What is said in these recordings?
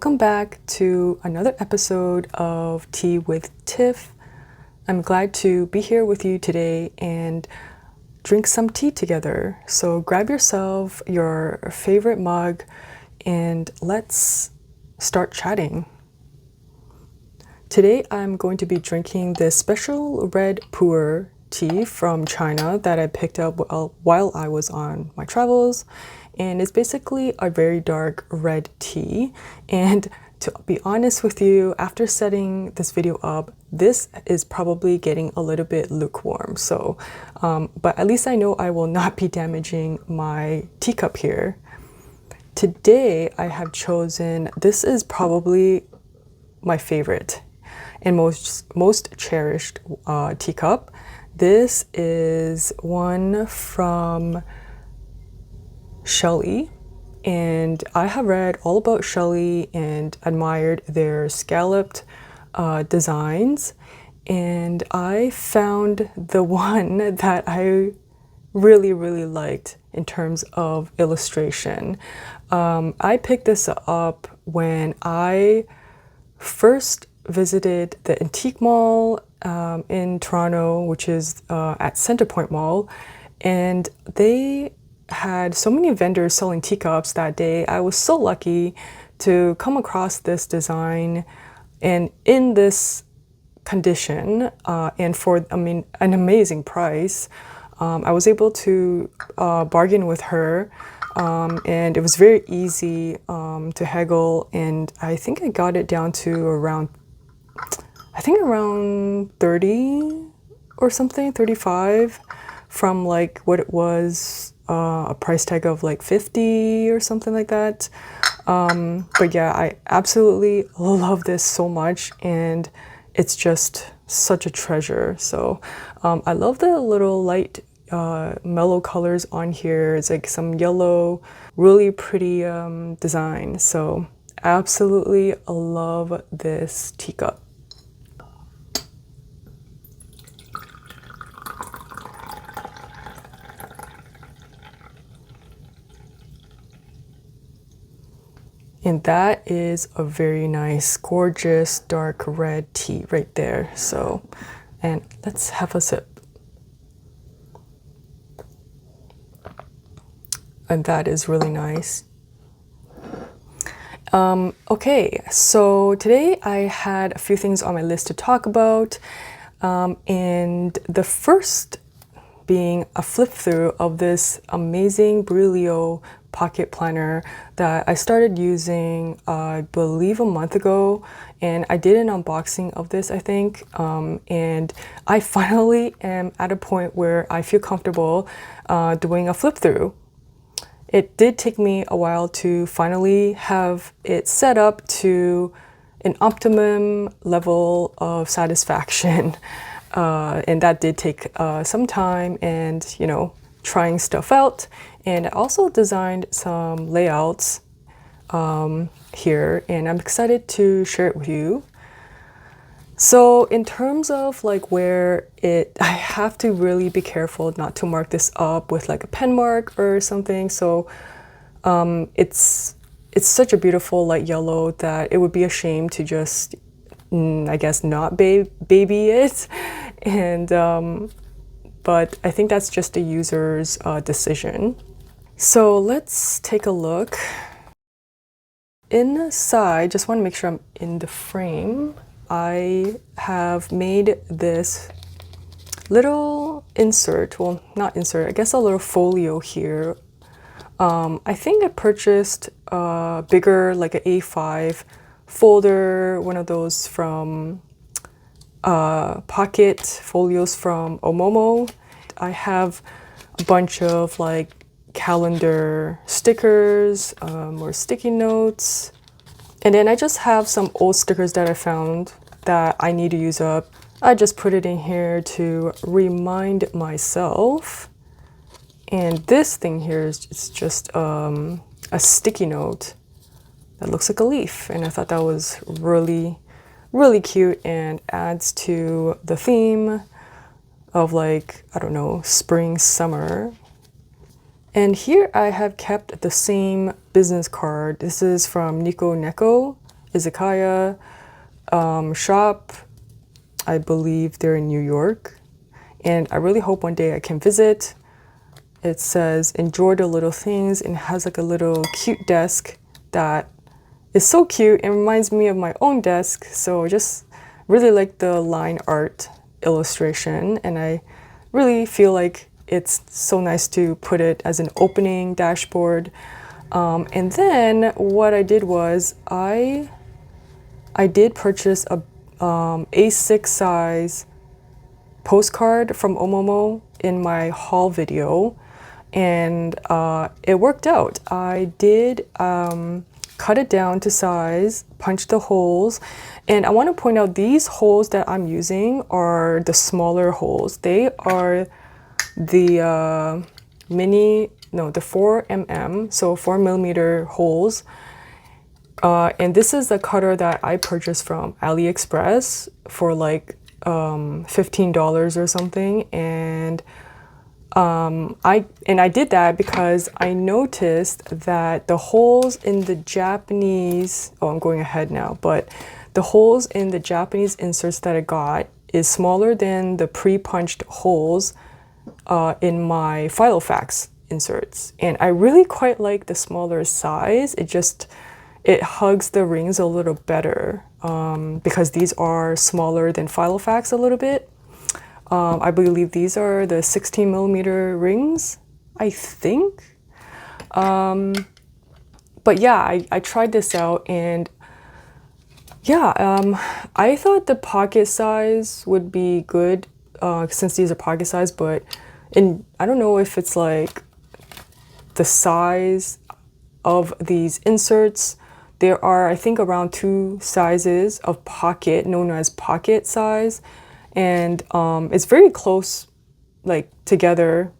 Welcome back to another episode of Tea with Tiff. I'm glad to be here with you today and drink some tea together. So grab yourself your favorite mug and let's start chatting. Today I'm going to be drinking this special red pu'er tea from China that I picked up while I was on my travels. And it's basically a very dark red tea. And to be honest with you, after setting this video up, this is probably getting a little bit lukewarm. So, but at least I know I will not be damaging my teacup here. Today I have chosen, this is probably my favorite and most cherished teacup. This is one from Shelly, and I have read all about Shelly and admired their scalloped designs, and I found the one that I really liked in terms of illustration. I picked this up when I first visited the Antique Mall in Toronto, which is at Centrepoint Mall, and they had so many vendors selling teacups that day. I was so lucky to come across this design and in this condition and for an amazing price. I was able to bargain with her and it was very easy to haggle, and I think I got it down to around 30 or something, 35 from like what it was a price tag of like 50 or something like that. But yeah, I absolutely love this so much, and it's just such a treasure. So I love the little light mellow colors on here. It's like some yellow, really pretty design. So absolutely love this teacup. And that is a very nice, gorgeous, dark red tea right there. So, and let's have a sip. And that is really nice. Okay, so today I had a few things on my list to talk about. And the first being a flip-through of this amazing Brilio pocket planner that I started using, I believe a month ago, and I did an unboxing of this, I think, and I finally am at a point where I feel comfortable doing a flip-through. It did take me a while to finally have it set up to an optimum level of satisfaction. And that did take some time and, you know, trying stuff out. And I also designed some layouts here, and I'm excited to share it with you. So in terms of like where I have to really be careful not to mark this up with like a pen mark or something. So it's such a beautiful light yellow that it would be a shame to just, I guess, not baby it. And but I think that's just a user's decision. So let's take a look. Inside, just want to make sure I'm in the frame. I have made this little insert, well, not insert, I guess a little folio here. I think I purchased a bigger, like an A5 folder, one of those from pocket folios from Oomomo. I have a bunch of like calendar stickers or sticky notes, and then I just have some old stickers that I found that I need to use up. I just put it in here to remind myself. And this thing here is just a sticky note that looks like a leaf, and I thought that was really cute and adds to the theme of, like, I don't know, spring, summer. And here I have kept the same business card. This is from Nico Neko. izakaya shop. I believe they're in New York, and I really hope one day I can visit. It says enjoy the little things, and has like a little cute desk that is so cute and reminds me of my own desk. So just really like the line art illustration, and I really feel like it's so nice to put it as an opening dashboard. And then what I did was I did purchase a A6 size postcard from Oomomo in my haul video, and it worked out. I did cut it down to size, punch the holes, and I want to point out these holes that I'm using are the smaller holes. They are the the 4mm, so 4mm holes. And this is the cutter that I purchased from AliExpress for like $15 or something, and I did that because I noticed that the holes in the Japanese, I'm going ahead now, but the holes in the Japanese inserts that I got is smaller than the pre-punched holes in my Filofax inserts, and I really quite like the smaller size. It hugs the rings a little better because these are smaller than Filofax a little bit. I believe these are the 16mm rings, I think. But yeah, I tried this out, and yeah, I thought the pocket size would be good since these are pocket size, but I don't know if it's like the size of these inserts. There are, I think, around 2 sizes of pocket, known as pocket size, and it's very close, like together,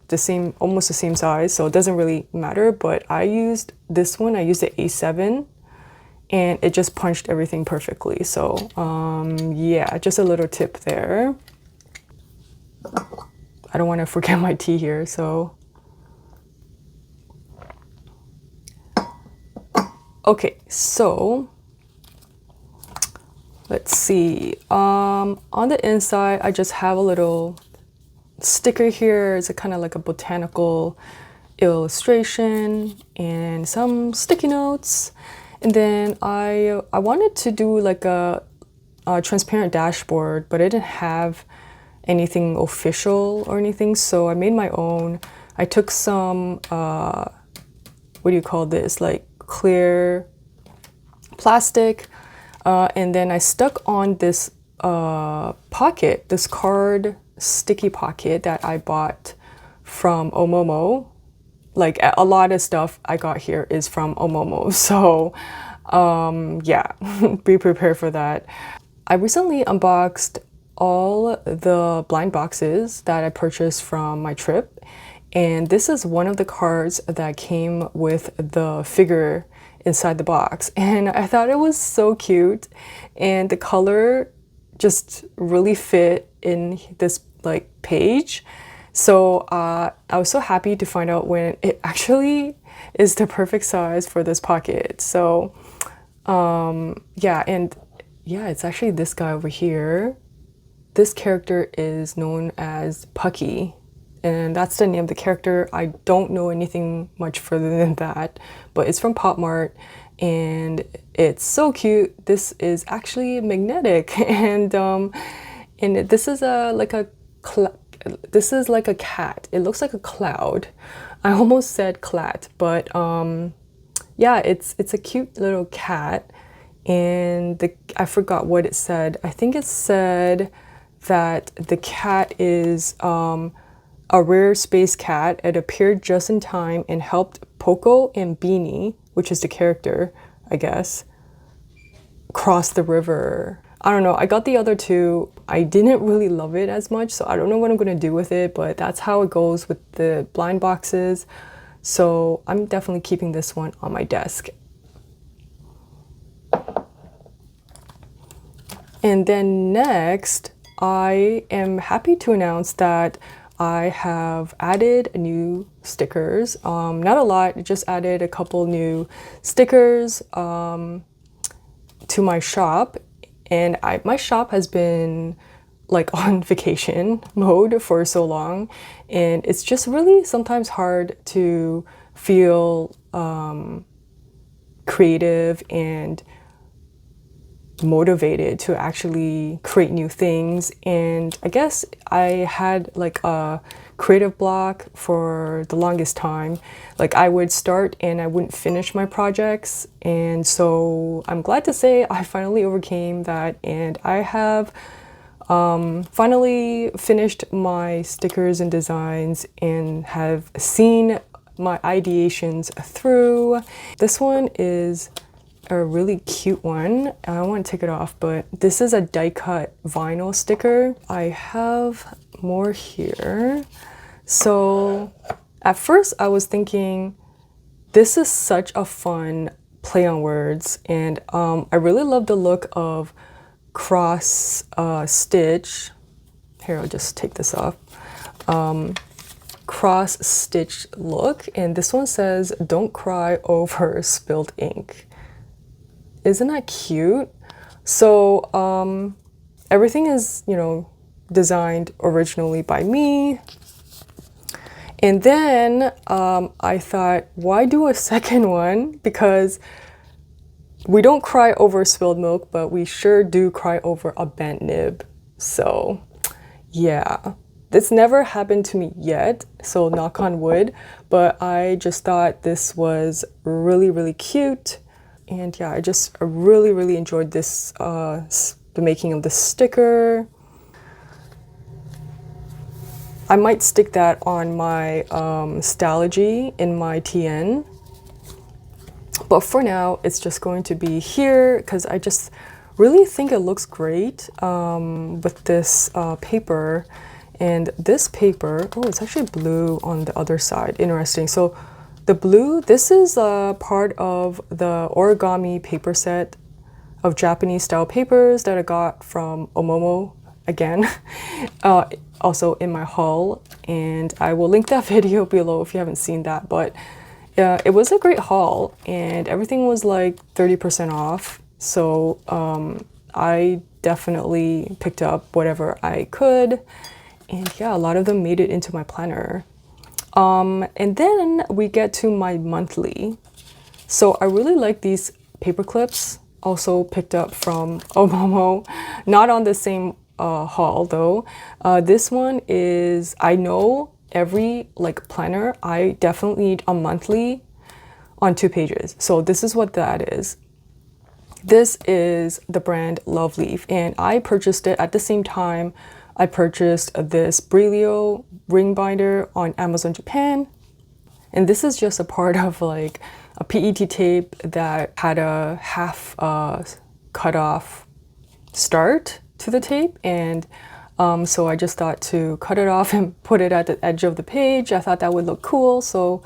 almost the same size, so it doesn't really matter. But I used this one. I used the A7, and it just punched everything perfectly. So yeah, just a little tip there. I don't want to forget my tea here, so. Okay, so let's see. On the inside, I just have a little sticker here. It's kind of like a botanical illustration and some sticky notes. And then I wanted to do like a transparent dashboard, but I didn't have anything official or anything, so I made my own. I took some, what do you call this, like clear plastic, and then I stuck on this pocket, this card sticky pocket that I bought from Oomomo. Like a lot of stuff I got here is from Oomomo, so yeah, be prepared for that. I recently unboxed all the blind boxes that I purchased from my trip, and this is one of the cards that came with the figure inside the box, and I thought it was so cute, and the color just really fit in this like page. So I was so happy to find out when it actually is the perfect size for this pocket. So yeah, and yeah, it's actually this guy over here. This character is known as Pucky, and that's the name of the character. I don't know anything much further than that, but it's from Pop Mart, and it's so cute. This is actually magnetic, and this is like a cat. It looks like a cloud. I almost said clat, but yeah, it's a cute little cat, and I forgot what it said. I think it said that the cat is a rare space cat. It appeared just in time and helped Poco and Beanie, which is the character, I guess, cross the river. I don't know, I got the other two. I didn't really love it as much, so I don't know what I'm gonna do with it, but that's how it goes with the blind boxes. So I'm definitely keeping this one on my desk. And then next, I am happy to announce that I have added new stickers. Not a lot, just added a couple new stickers to my shop, and my shop has been like on vacation mode for so long, and it's just really sometimes hard to feel creative and motivated to actually create new things. And I guess I had like a creative block for the longest time. Like I would start and I wouldn't finish my projects, and so I'm glad to say I finally overcame that, and I have finally finished my stickers and designs and have seen my ideations through. This one is a really cute one. I don't want to take it off, but this is a die cut vinyl sticker. I have more here. So at first I was thinking, this is such a fun play on words, and I really love the look of cross stitch. Here, I'll just take this off. Cross stitch look, and this one says, "Don't cry over spilled ink." Isn't that cute? So everything is, you know, designed originally by me. And then I thought, why do a second one? Because we don't cry over spilled milk, but we sure do cry over a bent nib. So yeah, this never happened to me yet, so knock on wood, but I just thought this was really, really cute. And yeah, I just really, really enjoyed this, the making of the sticker. I might stick that on my Stalogy in my TN. But for now, it's just going to be here because I just really think it looks great with this paper. And this paper, oh, it's actually blue on the other side. Interesting. So the blue, this is a part of the origami paper set of Japanese style papers that I got from Oomomo again, also in my haul. And I will link that video below if you haven't seen that. But yeah, it was a great haul, and everything was like 30% off. So I definitely picked up whatever I could. And yeah, a lot of them made it into my planner. And then we get to my monthly. So I really like these paper clips, also picked up from Oomomo, not on the same haul though. This one is, I know every like planner, I definitely need a monthly on 2 pages. So this is what that is. This is the brand Love Leaf, and I purchased it at the same time I purchased this Brilio ring binder on Amazon Japan. And this is just a part of like a PET tape that had a half cut off start to the tape, and so I just thought to cut it off and put it at the edge of the page. I thought that would look cool. So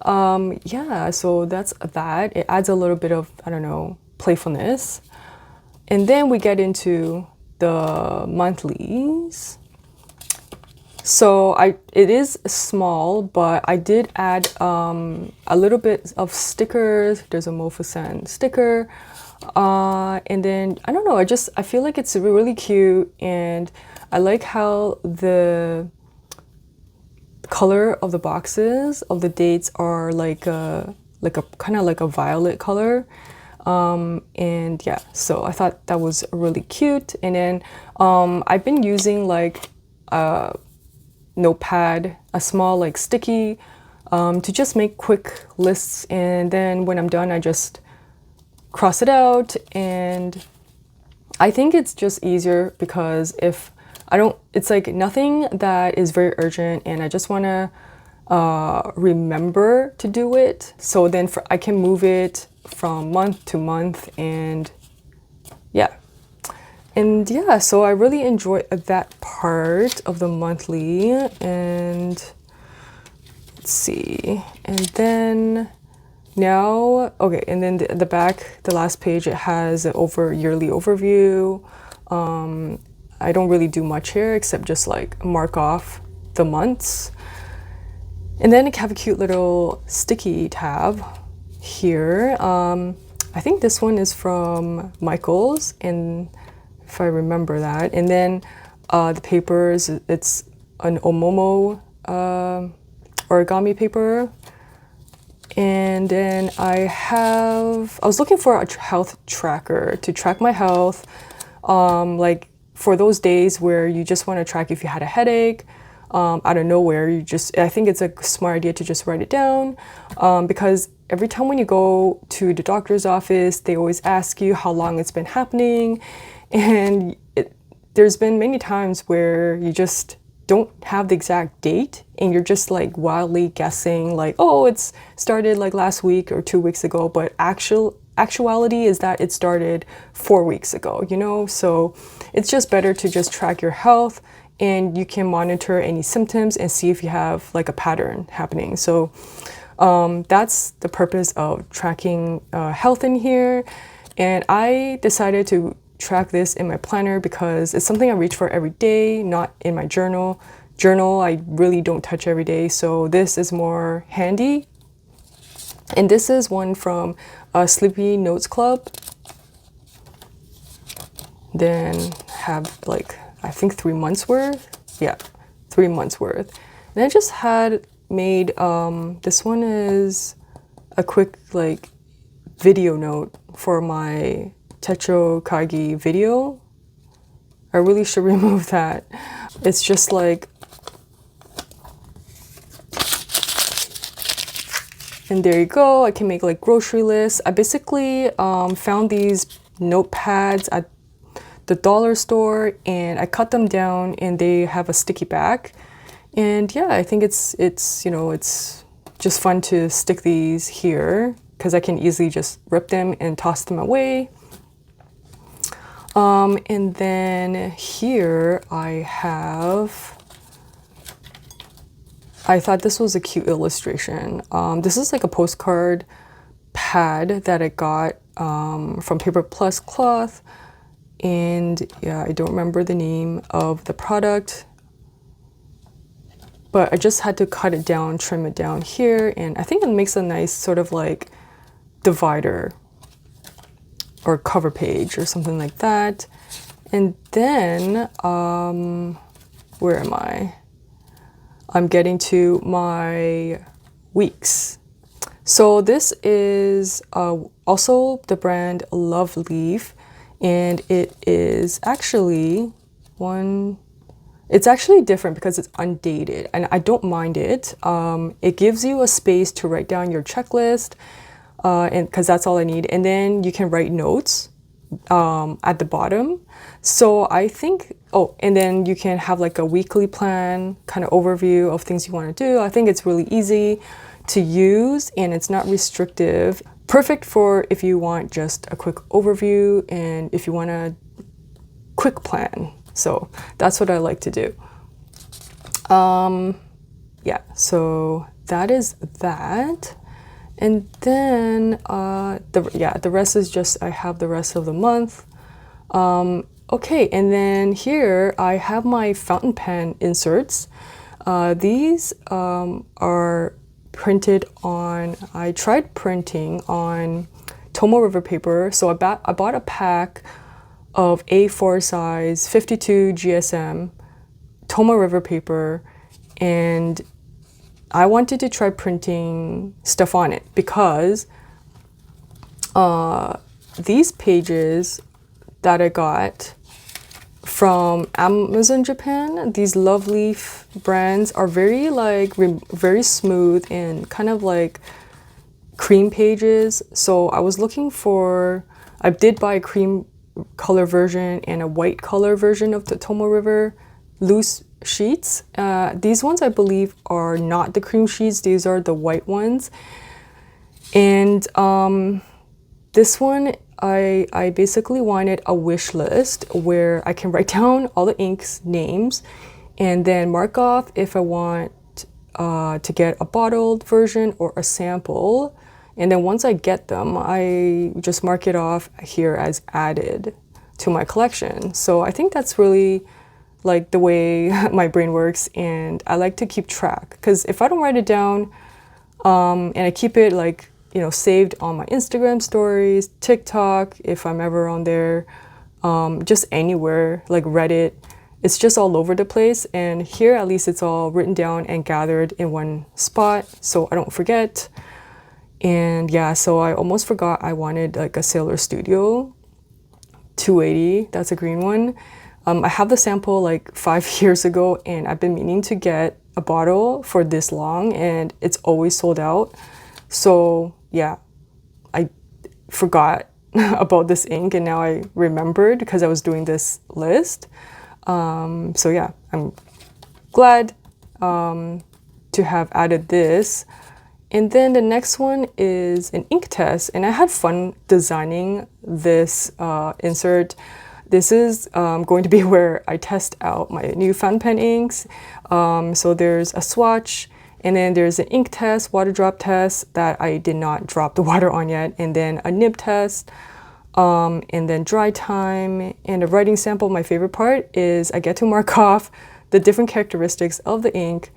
yeah, so that's that. It adds a little bit of, I don't know, playfulness. And then we get into the monthlies. So it is small, but I did add a little bit of stickers. There's a Mofusen sticker. And then, I don't know, I feel like it's really cute, and I like how the color of the boxes of the dates are like a kind of like a violet color. And yeah, so I thought that was really cute. And then I've been using like a notepad, a small like sticky, to just make quick lists, and then when I'm done I just cross it out. And I think it's just easier because if I don't, it's like nothing that is very urgent and I just want to remember to do it. So then I can move it from month to month, and yeah. And yeah, so I really enjoy that part of the monthly. And let's see, and then now, okay, and then the back, the last page, it has an yearly overview. I don't really do much here except just like mark off the months. And then I have a cute little sticky tab here. I think this one is from Michaels, and if I remember that. And then the papers, it's an Oomomo origami paper. And then I was looking for a health tracker to track my health, like for those days where you just want to track if you had a headache out of nowhere. I think it's a smart idea to just write it down, because every time when you go to the doctor's office, they always ask you how long it's been happening. And there's been many times where you just don't have the exact date and you're just like wildly guessing like, oh, it's started like last week or 2 weeks ago, but actuality is that it started 4 weeks ago, you know? So it's just better to just track your health, and you can monitor any symptoms and see if you have like a pattern happening. So that's the purpose of tracking health in here. And I decided to track this in my planner because it's something I reach for every day, not in my journal. I really don't touch every day, so this is more handy. And this is one from Sleepy Notes Club. Then have like, I think 3 months worth. Yeah, 3 months worth. And I just had made, this one is a quick like video note for my Techo Kagi video. I really should remove that. It's just like, and there you go. I can make like grocery lists. I basically found these notepads at the dollar store, and I cut them down, and they have a sticky back. And yeah, I think it's you know, it's just fun to stick these here because I can easily just rip them and toss them away. And then here I thought this was a cute illustration. This is like a postcard pad that I got from Paper Plus Cloth. And yeah, I don't remember the name of the product, but I just had to cut it down, trim it down here. And I think it makes a nice sort of like divider or cover page or something like that. And then, where am I? I'm getting to my weeks. So this is also the brand Love Leaf, and it is actually it's actually different because it's undated, and I don't mind it. It gives you a space to write down your checklist, and because that's all I need, and then you can write notes at the bottom. So I think, oh, and then you can have like a weekly plan kind of overview of things you want to do. I think it's really easy to use, and it's not restrictive. Perfect for if you want just a quick overview and if you want a quick plan. So that's what I like to do. Yeah, so that is that. And then the rest is just, I have the rest of the month. Okay, and then here I have my fountain pen inserts. These are printed on, I tried printing on Tomo River paper. So I bought a pack of A4 size 52 GSM Tomo River paper, and I wanted to try printing stuff on it because these pages that I got from Amazon Japan, these Love Leaf brands are very like very smooth and kind of like cream pages. So I was looking for, I did buy a cream color version and a white color version of the Tomo River loose sheets. These ones I believe are not the cream sheets, these are the white ones. And this one, I basically wanted a wish list where I can write down all the inks names and then mark off if I want to get a bottled version or a sample. And then once I get them, I just mark it off here as added to my collection. So I think that's really like the way my brain works, and I like to keep track because if I don't write it down and I keep it like you know, saved on my Instagram stories, TikTok, if I'm ever on there, just anywhere, like Reddit. It's just all over the place. And here, at least it's all written down and gathered in one spot so I don't forget. And yeah, so I almost forgot I wanted like a Sailor Studio 280. That's a green one. I have the sample like 5 years ago, and I've been meaning to get a bottle for this long, and it's always sold out. So yeah, I forgot about this ink, and now I remembered because I was doing this list. So yeah, I'm glad to have added this. And then the next one is an ink test, and I had fun designing this insert. This is going to be where I test out my new fountain pen inks. So there's a swatch, and then there's an ink test, water drop test that I did not drop the water on yet, and then a nib test, and then dry time, and a writing sample. My favorite part is I get to mark off the different characteristics of the ink,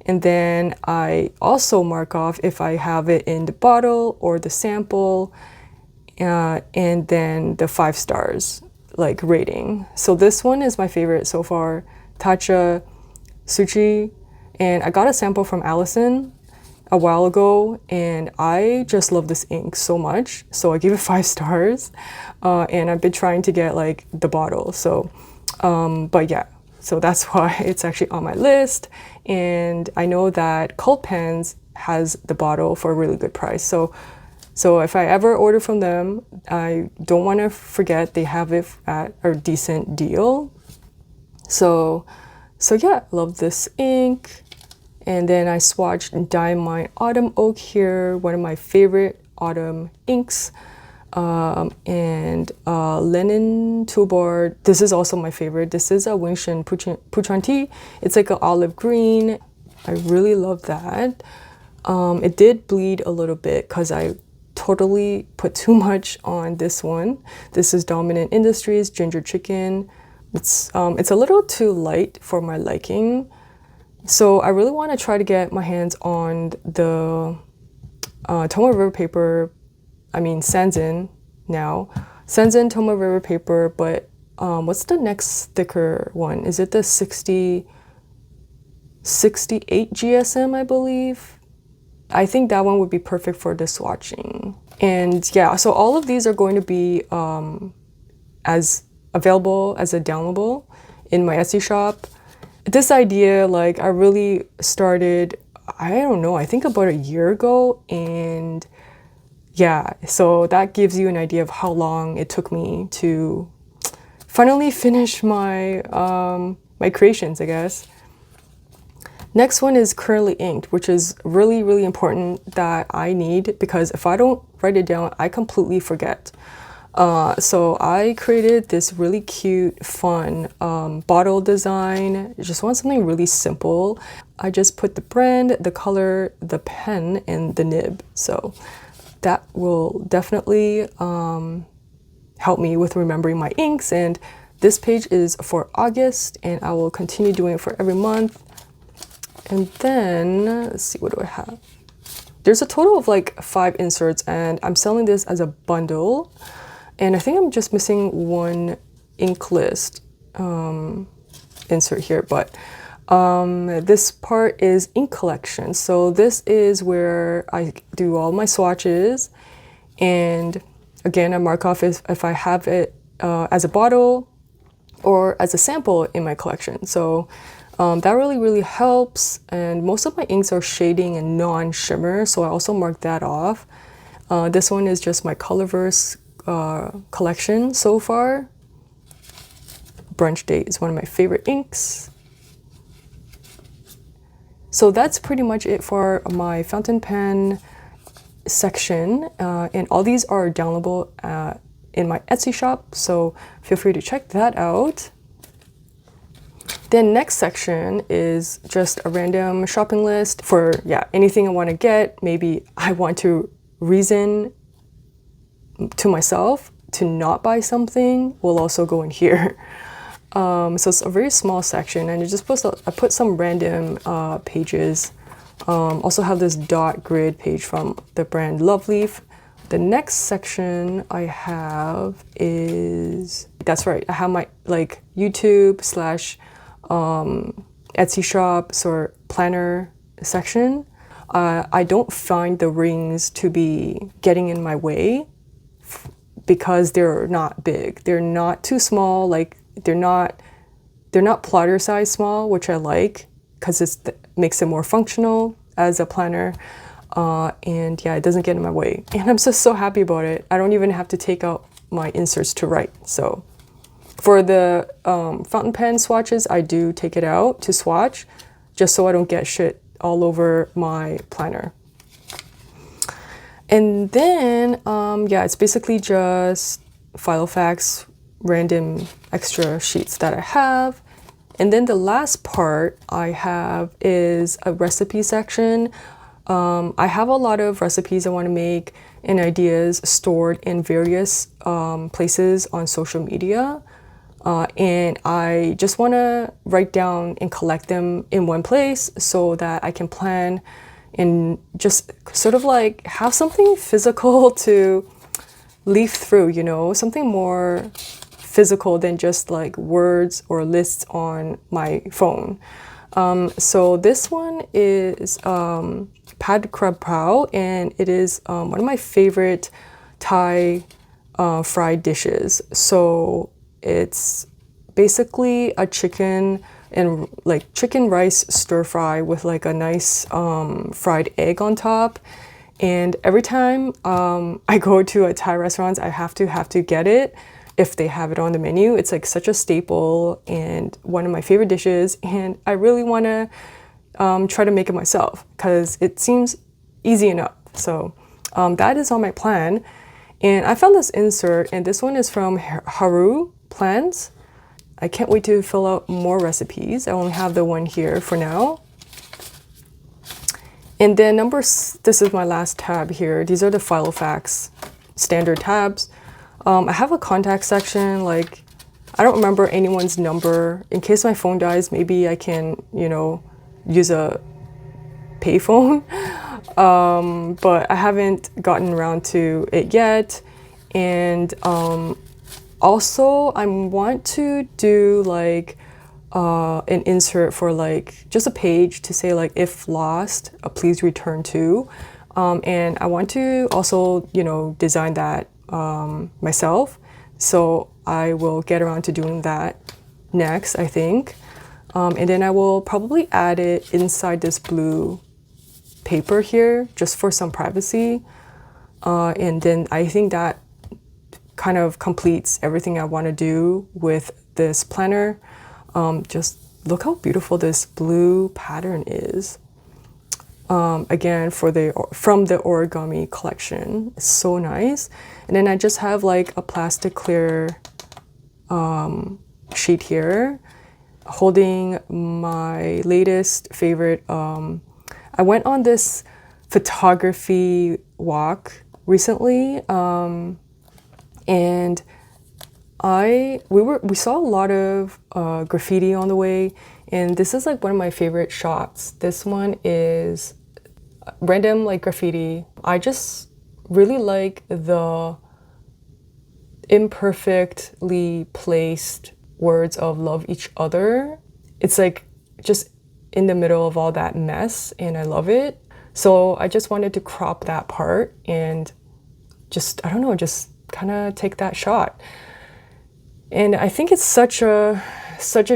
and then I also mark off if I have it in the bottle or the sample, and then the 5 stars like rating. So this one is my favorite so far, Tatcha Suchi, and I got a sample from Allison a while ago, and I just love this ink so much, so I gave it 5 stars, and I've been trying to get like the bottle. So but yeah, so that's why it's actually on my list. And I know that Cult Pens has the bottle for a really good price. So if I ever order from them, I don't want to forget they have it at a decent deal. So yeah, love this ink. And then I swatched Diamond Autumn Oak here, one of my favorite autumn inks. And Linen Toolboard, this is also my favorite. This is a Wingshin Puchanti. It's like an olive green. I really love that. It did bleed a little bit because I totally put too much on this one. This is Dominant Industries Ginger Chicken. It's a little too light for my liking. So I really want to try to get my hands on the Tomoe River paper. I mean Sanzen now. Sanzen Tomoe River paper, but what's the next thicker one? Is it the 68 GSM, I believe? I think that one would be perfect for the swatching. And yeah, so all of these are going to be as available as a downloadable in my Etsy shop. This idea, like, I really started, I don't know, I think about a year ago, and yeah, so that gives you an idea of how long it took me to finally finish my my creations, I guess. Next one is currently inked, which is really, really important that I need, because if I don't write it down, I completely forget. So I created this really cute, fun bottle design. I just want something really simple. I just put the brand, the color, the pen, and the nib. So that will definitely help me with remembering my inks. And this page is for August, and I will continue doing it for every month. And then, let's see, what do I have? There's a total of like 5 inserts, and I'm selling this as a bundle. And I think I'm just missing one ink list insert here, but this part is ink collection. So this is where I do all my swatches, and again, I mark off if I have it as a bottle or as a sample in my collection. So that really, really helps. And most of my inks are shading and non-shimmer, so I also mark that off. This one is just my Colorverse collection so far. Brunch Date is one of my favorite inks. So that's pretty much it for my fountain pen section, and all these are downloadable in my Etsy shop, so feel free to check that out. Then next section is just a random shopping list for, yeah, anything I want to get. Maybe I want to reason to myself to not buy something, will also go in here. So it's a very small section, and it just puts I put some random pages Also have this dot grid page from the brand Loveleaf. The next section I have is, that's right, I have my like YouTube slash Etsy shop or planner section. I don't find the rings to be getting in my way because they're not big. They're not too small, like they're not plotter size small, which I like because it makes it more functional as a planner. And yeah, it doesn't get in my way. And I'm just so happy about it. I don't even have to take out my inserts to write. So for the fountain pen swatches, I do take it out to swatch just so I don't get shit all over my planner. And then, yeah, it's basically just Filofax, random extra sheets that I have. And then the last part I have is a recipe section. I have a lot of recipes I want to make and ideas stored in various places on social media. And I just want to write down and collect them in one place so that I can plan and just sort of like have something physical to leaf through, you know, something more physical than just like words or lists on my phone. So this one is Pad Krab Pao, and it is one of my favorite Thai fried dishes. So it's basically a chicken and like chicken rice stir fry with like a nice fried egg on top. And every time I go to a Thai restaurant, I have to get it if they have it on the menu. It's like such a staple and one of my favorite dishes, and I really want to try to make it myself because it seems easy enough. So that is on my plan. And I found this insert, and this one is from Haru Plans. I can't wait to fill out more recipes. I only have the one here for now. And then this is my last tab here. These are the Filofax standard tabs. I have a contact section, like I don't remember anyone's number. In case my phone dies, maybe I can, you know, use a payphone. But I haven't gotten around to it yet. And also I want to do like an insert for like just a page to say like, if lost, please return to. And I want to also, you know, design that myself. So I will get around to doing that next, I think. And then I will probably add it inside this blue paper here just for some privacy. And then I think that kind of completes everything I want to do with this planner. Just look how beautiful this blue pattern is. Again, from the origami collection. It's so nice. And then I just have like a plastic clear sheet here holding my latest favorite. I went on this photography walk recently, and we saw a lot of graffiti on the way, and this is like one of my favorite shots. This one is random like graffiti. I just really like the imperfectly placed words of love each other. It's like just in the middle of all that mess, and I love it. So I just wanted to crop that part and just, I don't know, just kind of take that shot. And I think it's such an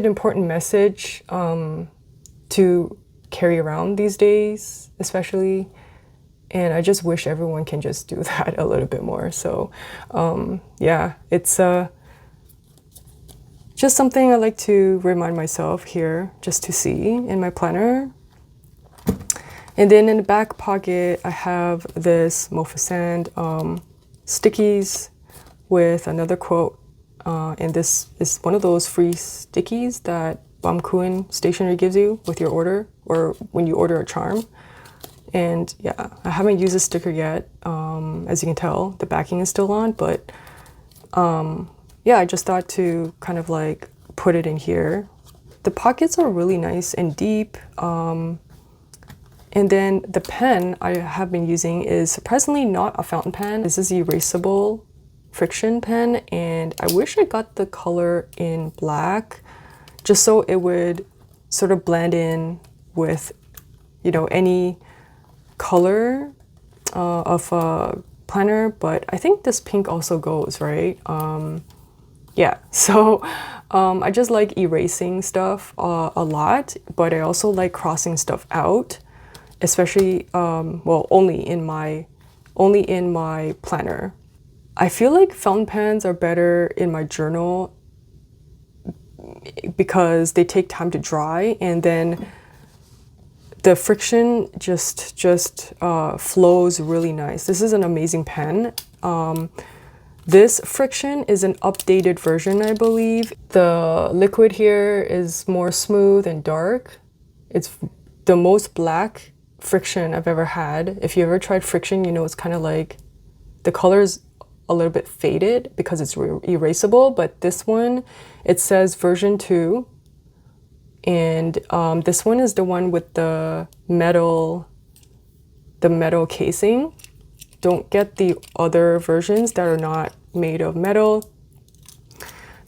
important message to carry around these days, especially. And I just wish everyone can just do that a little bit more. So yeah, it's just something I like to remind myself here just to see in my planner. And then in the back pocket, I have this Mofasand stickies with another quote. And this is one of those free stickies that Bamkuin Stationery gives you with your order or when you order a charm. And yeah, I haven't used a sticker yet. As you can tell, the backing is still on, but yeah, I just thought to kind of like put it in here. The pockets are really nice and deep. And then the pen I have been using is surprisingly not a fountain pen. This is erasable friction pen, and I wish I got the color in black just so it would sort of blend in with, you know, any color of a planner, but I think this pink also goes, right? Yeah, so I just like erasing stuff a lot, but I also like crossing stuff out, especially, well, only in my planner. I feel like fountain pens are better in my journal because they take time to dry, and then the friction just flows really nice. This is an amazing pen. This friction is an updated version, I believe. The liquid here is more smooth and dark. It's the most black friction I've ever had. If you ever tried friction, you know it's kind of like the color's a little bit faded because it's erasable, but this one, it says version 2. And this one is the one with the metal casing. Don't get the other versions that are not made of metal.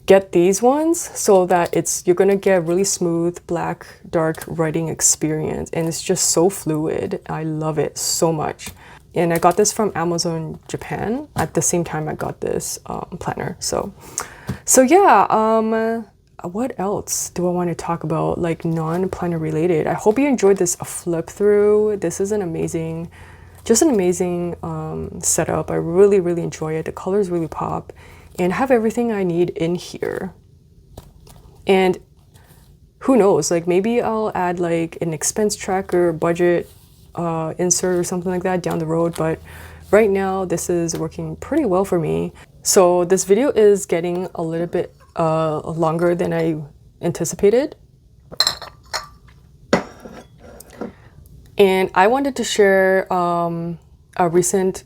Get these ones so that you're gonna get really smooth black dark writing experience, and it's just so fluid. I love it so much. And I got this from Amazon Japan at the same time I got this planner. So yeah, what else do I want to talk about, like non-planner related? I hope you enjoyed this flip through. This is an amazing setup. I really enjoy it. The colors really pop, and have everything I need in here. And who knows, like maybe I'll add like an expense tracker, budget insert or something like that down the road, but right now this is working pretty well for me. So this video is getting a little bit longer than I anticipated, and I wanted to share a recent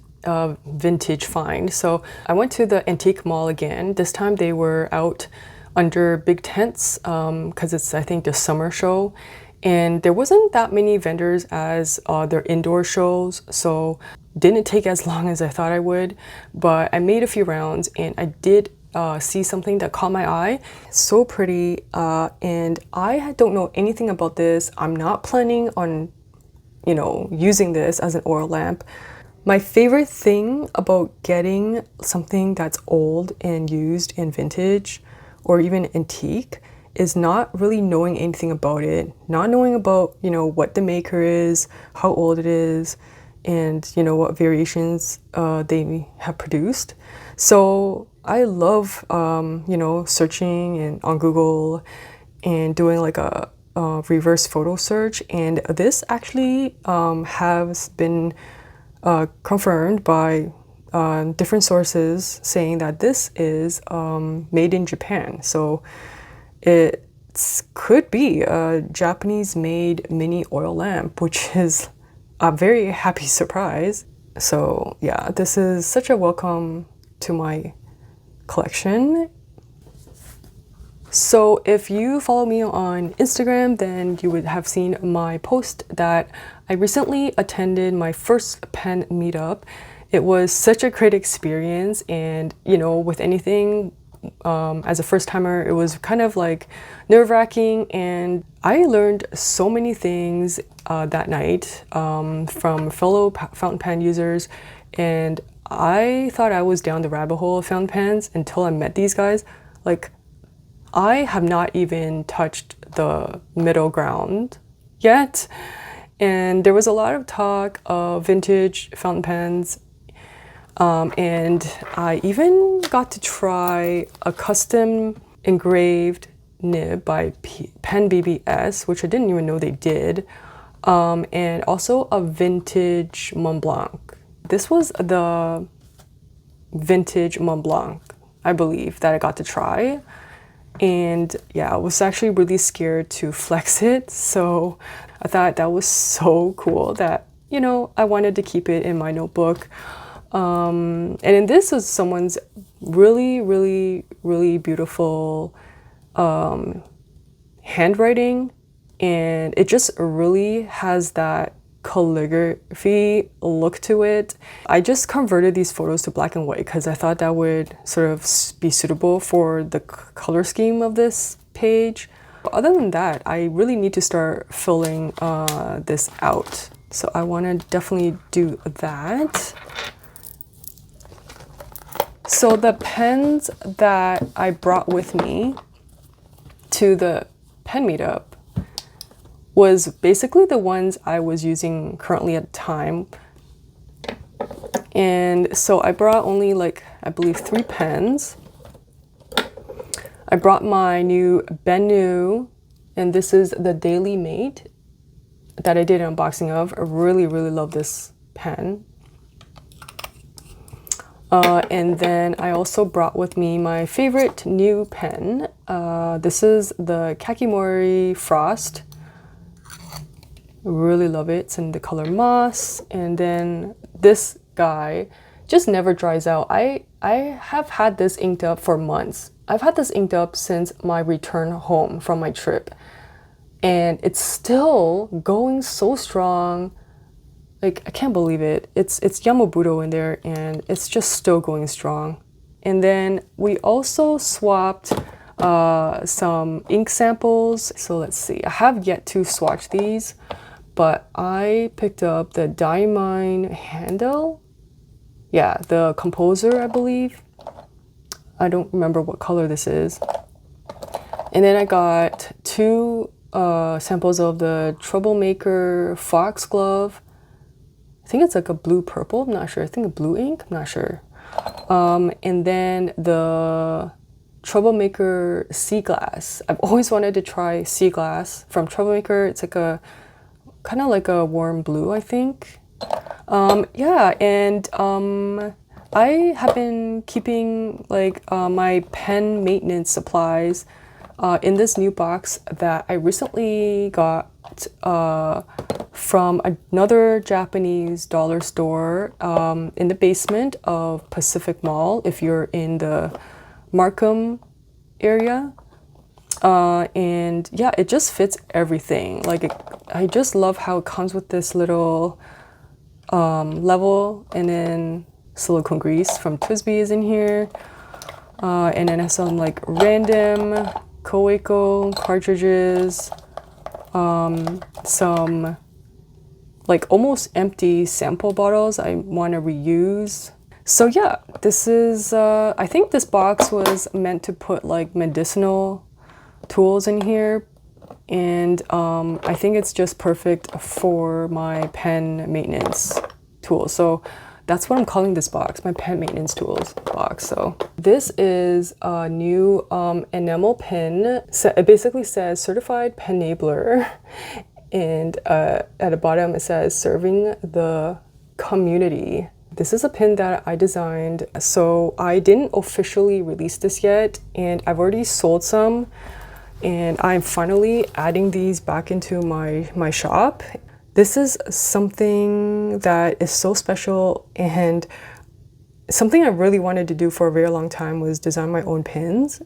vintage find. So I went to the antique mall again. This time they were out under big tents because it's, I think, the summer show, and there wasn't that many vendors as their indoor shows, so didn't take as long as I thought I would, but I made a few rounds and I did see something that caught my eye. So pretty, and I don't know anything about this. I'm not planning on, you know, using this as an oil lamp. My favorite thing about getting something that's old and used and vintage or even antique is not really knowing anything about it, not knowing about, you know, what the maker is, how old it is, and, you know, what variations they have produced. So I love, you know, searching and on Google and doing like a reverse photo search. And this actually has been confirmed by different sources saying that this is made in Japan. So it could be a Japanese-made mini oil lamp, which is a very happy surprise. So yeah, this is such a welcome to my collection. So if you follow me on Instagram, then you would have seen my post that I recently attended my first pen meetup. It was such a great experience, and you know, with anything as a first timer, it was kind of like nerve-wracking, and I learned so many things that night from fellow fountain pen users, and I thought I was down the rabbit hole of fountain pens until I met these guys. Like, I have not even touched the middle ground yet, and there was a lot of talk of vintage fountain pens, and I even got to try a custom engraved nib by Pen BBS, which I didn't even know they did, and also a vintage Mont Blanc. This was the vintage Mont Blanc, I believe, that I got to try. And yeah, I was actually really scared to flex it, so I thought that was so cool that, you know, I wanted to keep it in my notebook. And then this is someone's really beautiful handwriting, and it just really has that calligraphy look to it. I just converted these photos to black and white because I thought that would sort of be suitable for the color scheme of this page. But other than that, I really need to start filling this out. So I want to definitely do that. So the pens that I brought with me to the pen meetup was basically the ones I was using currently at the time. And so I brought only like, I believe 3 pens. I brought my new Bennu, and this is the Daily Mate that I did an unboxing of. I really, really love this pen. And then I also brought with me my favorite new pen. This is the Kakimori Frost. Really love it. It's in the color moss. And then this guy just never dries out. I have had this inked up for months. I've had this inked up since my return home from my trip, and it's still going so strong. Like, I can't believe it. It's Yamabudo in there, and it's just still going strong. And then we also swapped some ink samples. So let's see, I have yet to swatch these, but I picked up the Diamine handle. Yeah, the Composer, I believe. I don't remember what color this is. And then I got 2 samples of the Troublemaker Foxglove. I think it's like a blue-purple, I'm not sure. I think a blue ink, I'm not sure. And then the Troublemaker Sea Glass. I've always wanted to try Sea Glass from Troublemaker. It's like a kind of like a warm blue, I think. Yeah, and I have been keeping like my pen maintenance supplies in this new box that I recently got from another Japanese dollar store in the basement of Pacific Mall, if you're in the Markham area. And yeah, it just fits everything. Like, I just love how it comes with this little level, and then silicone grease from Twisby is in here, and then some like random Koeko cartridges, some like almost empty sample bottles I want to reuse. So yeah, this is I think this box was meant to put like medicinal tools in here, and I think it's just perfect for my pen maintenance tools. So that's what I'm calling this box, my pen maintenance tools box. So this is a new enamel pin. It basically says certified pen enabler, and at the bottom it says serving the community. This is a pin that I designed, so I didn't officially release this yet, and I've already sold some, and I'm finally adding these back into my shop. This is something that is so special, and something I really wanted to do for a very long time was design my own pins.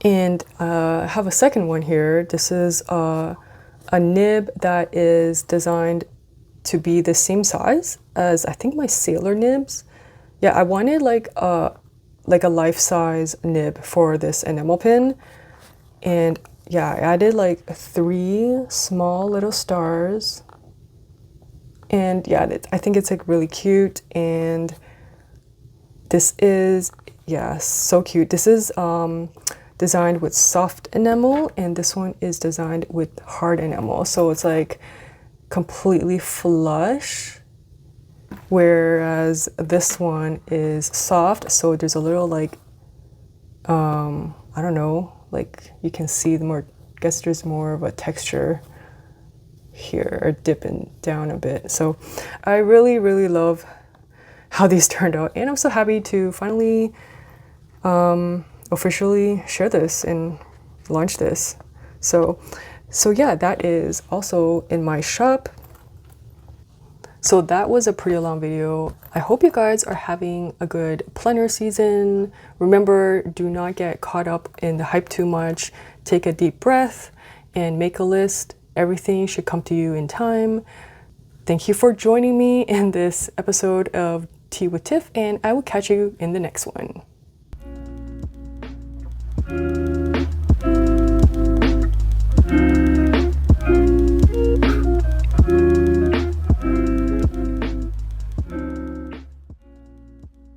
And I have a second one here. This is a nib that is designed to be the same size as I think my sailor nibs. Yeah, I wanted like a life-size nib for this enamel pin, and yeah, I added like 3 small little stars, and yeah, I think it's like really cute. And this is, yeah, so cute. This is designed with soft enamel, and this one is designed with hard enamel, so it's like completely flush, whereas this one is soft, so there's a little like I don't know, like you can see the more, I guess there's more of a texture here, or dipping down a bit. So I really, really love how these turned out, and I'm so happy to finally officially share this and launch this. So yeah, that is also in my shop. So that was a pretty long video. I hope you guys are having a good planner season. Remember, do not get caught up in the hype too much. Take a deep breath and make a list everything should come to you in time. Thank you for joining me in this episode of Tea with Tiff, and I will catch you in the next one.